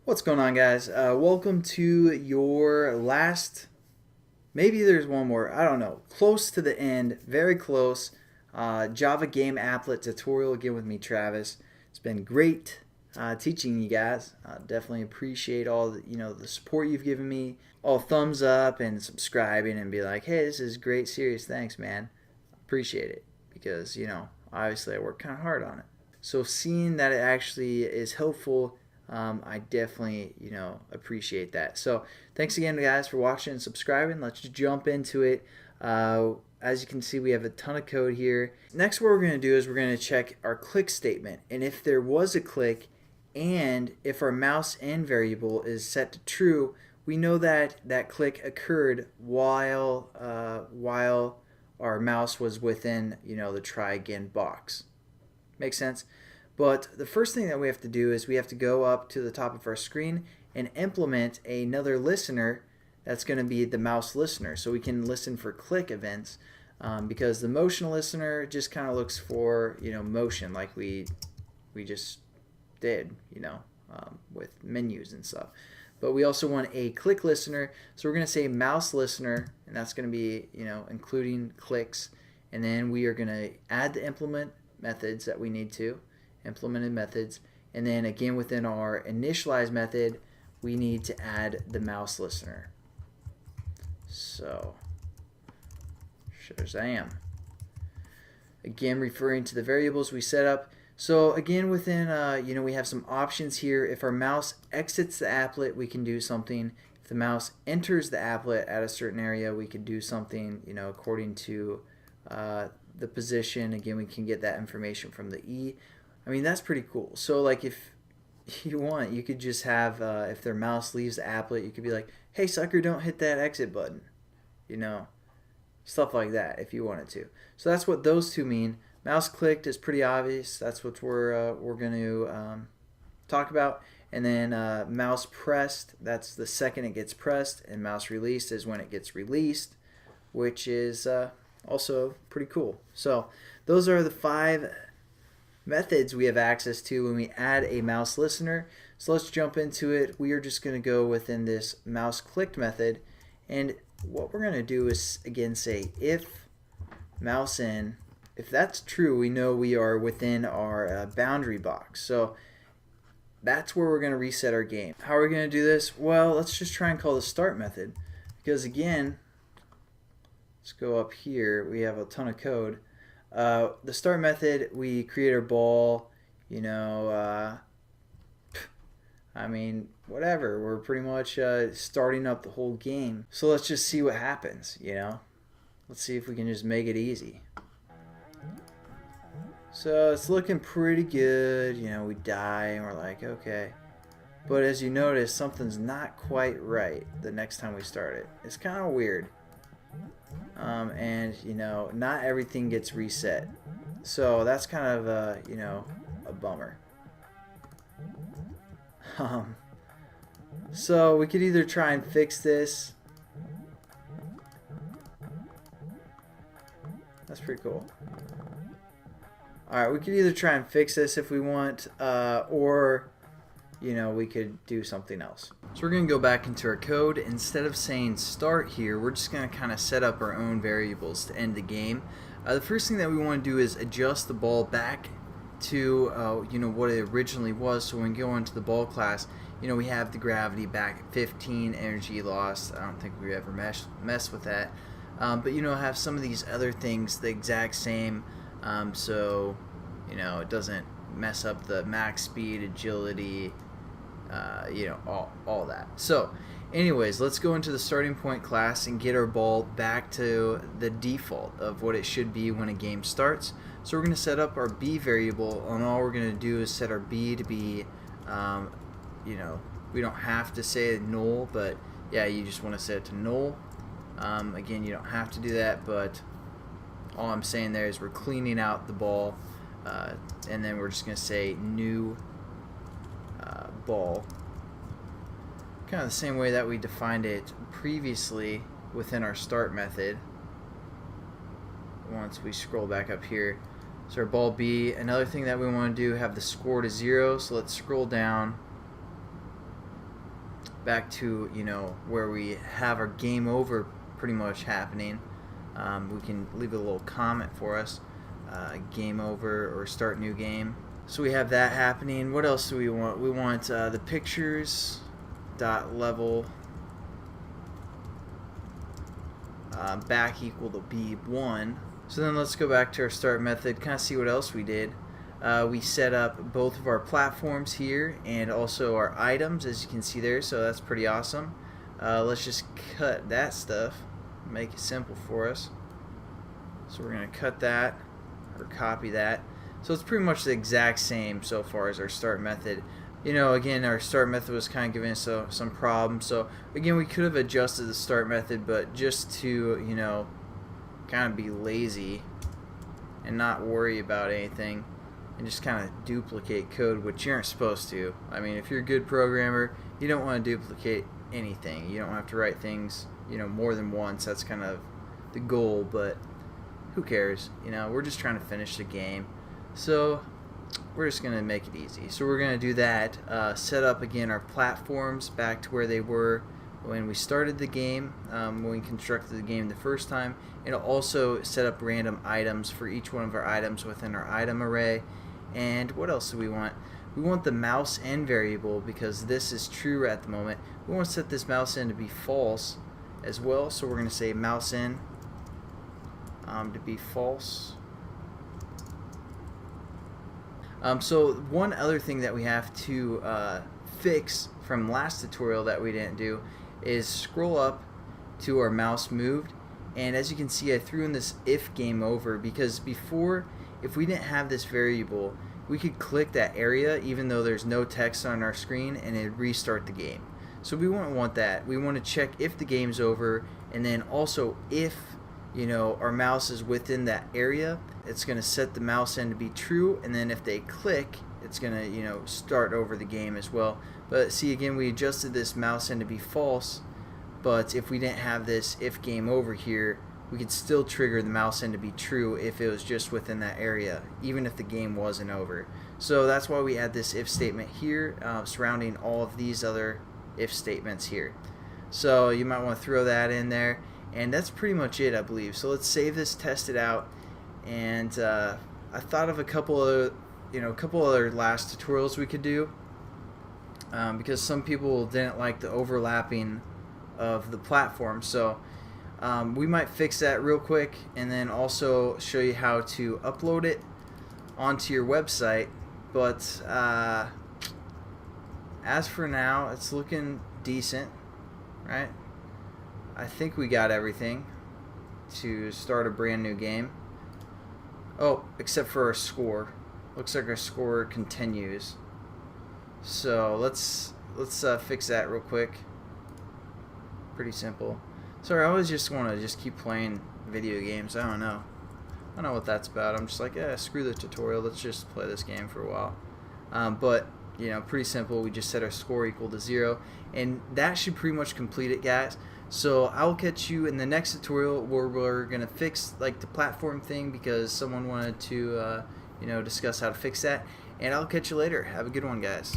What's going on, guys? Welcome to your last, maybe there's one more, I don't know, close to the end, very close. Java game applet tutorial again with me, Travis. It's been great teaching you guys. Definitely appreciate all the support you've given me. All thumbs up and subscribing and be like, hey, this is great, serious. Thanks, man. Appreciate it because obviously I work kind of hard on it. So seeing that it actually is helpful, I definitely, appreciate that. So thanks again, guys, for watching and subscribing. Let's just jump into it. As you can see, we have a ton of code here. Next, what we're going to do is we're going to check our click statement. And if there was a click and if our mouse in variable is set to true, we know that that click occurred while our mouse was within, the try again box. Makes sense? But the first thing that we have to do is we have to go up to the top of our screen and implement another listener that's going to be the mouse listener. So we can listen for click events because the motion listener just kind of looks for, motion like we just did, with menus and stuff. But we also want a click listener. So we're going to say mouse listener, and that's going to be, including clicks. And then we are going to add the implement methods that we need to. Implemented methods, and then again within our initialize method we need to add the mouse listener. So Shazam, again referring to the variables we set up. So again within we have some options here. If our mouse exits the applet, we can do something. If the mouse enters the applet at a certain area, we can do something, according to the position. Again, we can get that information from the E. I mean, that's pretty cool. So like if you want, you could just have, if their mouse leaves the applet, you could be like, hey sucker, don't hit that exit button. Stuff like that if you wanted to. So that's what those two mean. Mouse clicked is pretty obvious. That's what we're going to talk about. And then mouse pressed, that's the second it gets pressed. And mouse released is when it gets released, which is also pretty cool. So those are the 5 methods we have access to when we add a mouse listener. So let's jump into it. We are just going to go within this mouse clicked method, and what we're going to do is again say if mouse in. If that's true, we know we are within our boundary box. So that's where we're going to reset our game. How are we going to do this? Well, let's just try and call the start method, because again, let's go up here. We have a ton of code. The start method, we create our ball, I mean, whatever. We're pretty much starting up the whole game. So let's just see what happens, Let's see if we can just make it easy. So it's looking pretty good. We die and we're like, okay. But as you notice, something's not quite right the next time we start it. It's kind of weird. And not everything gets reset, so that's kind of a bummer. So we could either try and fix this. That's pretty cool. Alright, we could either try and fix this if we want, or we could do something else. So we're going to go back into our code. Instead of saying start here, we're just going to kind of set up our own variables to end the game. The first thing that we want to do is adjust the ball back to what it originally was. So when we go into the ball class, we have the gravity back at 15, energy lost. I don't think we ever mess with that. But have some of these other things the exact same, so it doesn't mess up the max speed, agility, all that. So anyways, let's go into the starting point class and get our ball back to the default of what it should be when a game starts. So we're going to set up our B variable, and all we're going to do is set our B to be, we don't have to say null, but yeah, you just want to set it to null. Again, you don't have to do that, but all I'm saying there is we're cleaning out the ball, and then we're just going to say new ball, kind of the same way that we defined it previously within our start method. Once we scroll back up here, so our ball B. Another thing that we want to do, have the score to 0. So let's scroll down back to, you know, where we have our game over pretty much happening. We can leave a little comment for us, game over or start new game. So we have that happening. What else do we want? We want the pictures dot level back equal to B1. So then let's go back to our start method, kind of see what else we did. We set up both of our platforms here and also our items, as you can see there, so that's pretty awesome. Let's just cut that stuff, make it simple for us. So we're going to cut that or copy that. So it's pretty much the exact same so far as our start method. You know, again, our start method was kind of giving us some problems. So again, we could have adjusted the start method, but just to, you know, kind of be lazy and not worry about anything and just kind of duplicate code, which you aren't supposed to. I mean, if you're a good programmer, you don't want to duplicate anything. You don't have to write things, you know, more than once. That's kind of the goal, but who cares? You know, we're just trying to finish the game. So we're just going to make it easy. So we're going to do that, set up again our platforms back to where they were when we started the game, when we constructed the game the first time. It'll also set up random items for each one of our items within our item array. And what else do we want? We want the mouse in variable, because this is true at the moment. We want to set this mouse in to be false as well, so we're going to say mouse in to be false. So one other thing that we have to fix from last tutorial that we didn't do is scroll up to our mouse moved, and as you can see, I threw in this if game over, because before, if we didn't have this variable, we could click that area even though there's no text on our screen and it'd restart the game. So we wouldn't want that. We want to check if the game's over, and then also if, you know, our mouse is within that area, it's going to set the mouse in to be true, and then if they click, it's going to, you know, start over the game as well. But see, again, we adjusted this mouse in to be false, but if we didn't have this if game over here, we could still trigger the mouse in to be true if it was just within that area, even if the game wasn't over. So that's why we add this if statement here, surrounding all of these other if statements here. So you might want to throw that in there, and that's pretty much it, I believe. So let's save this, test it out, and I thought of a couple other last tutorials we could do, because some people didn't like the overlapping of the platform. So we might fix that real quick, and then also show you how to upload it onto your website. But as for now, it's looking decent, right? I think we got everything to start a brand new game. Oh, except for our score. Looks like our score continues. So let's fix that real quick. Pretty simple. Sorry, I always just want to just keep playing video games. I don't know what that's about. I'm just like, yeah, screw the tutorial. Let's just play this game for a while. But you know, pretty simple. We just set our score equal to 0, and that should pretty much complete it, guys. So I'll catch you in the next tutorial where we're gonna fix like the platform thing, because someone wanted to you know, discuss how to fix that. And I'll catch you later. Have a good one, guys.